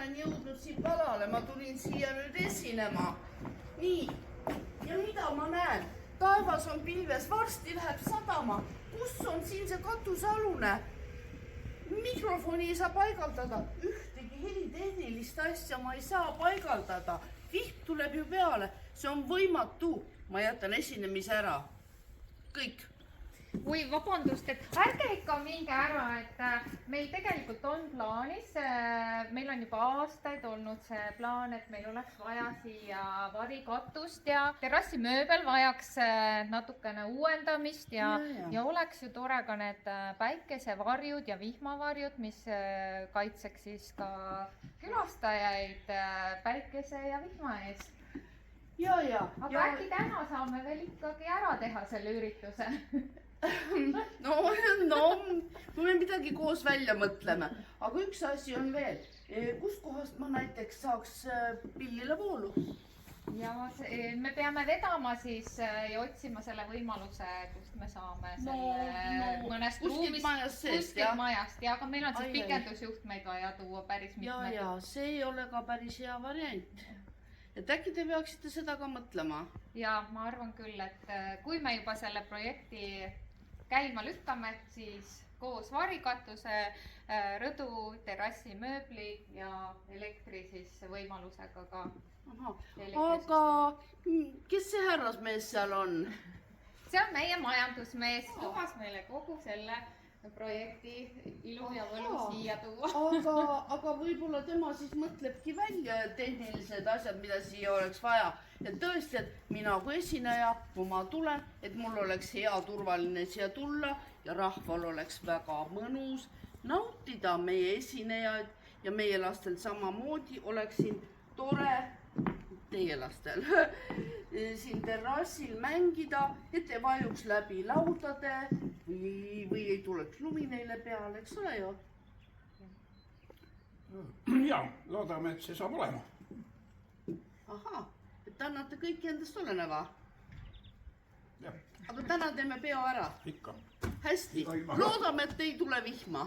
olen jõudnud siin palale, ma tulin siia nüüd esinema. Nii, ja mida ma näen? Taevas on pilves, varsti läheb sadama. Kus on siin see katusealune? Mikrofoni ei saa paigaldada. Ühtegi helitehnilist asja ma ei saa paigaldada. Vihm tuleb ju peale. See on võimatu. Ma jätan esinemise ära. Kõik. Oi, vabandust, et ärge ikka minge ära, et meil tegelikult on plaanis, meil on juba aastaid olnud see plaan, et meil oleks vaja siia varikatust ja terrassimööbel vajaks natukene uuendamist ja oleks ju tore ka need päikesevarjud ja vihmavarjud, mis kaitseks siis ka külastajaid päikese ja vihma ees. Aga äkki täna saame veel ikkagi ära teha selle ürituse? No, kui me midagi koos välja mõtleme. Aga üks asi on veel. Kus kohast ma näiteks saaks pillile voolu? Ja me peame vedama siis ja otsima selle võimaluse, kust me saame selle mõnest ruumist, kuskilt majast. Ja aga meil on siis pikendusjuhtmeid vaja tuua päris mitmed. Ja, see ei ole ka päris hea variant. Et äkki te peaksite seda ka mõtlema? Ja ma arvan küll, et kui me juba selle projekti käima lükkame, siis koos varikatuse, rõdu, terrassimööbli ja elektri siis võimalusega ka. Aga kes see härrasmees seal on? See on meie majandusmees, lubas meile kogu selle projekti ilu ja võlu siia tuua. Aga võib-olla tema siis mõtlebki välja tehnilised asjad, mida siia oleks vaja. Ja tõesti, et mina kui esineja, kui ma tulen, et mul oleks hea turvaline siia tulla ja rahval oleks väga mõnus nautida meie esinejaid ja meie lastel samamoodi oleks siin tore, teie lastel, siin terrassil mängida, et ei vajuks läbi laudade või ei tuleks lumi neile peale, eks ole ju? Ja, loodame, et see saab olema. Ahah, et annate kõiki endast oleneva. Jah. Aga täna teeme peo ära. Ikka. Hästi, loodame, et ei tule vihma.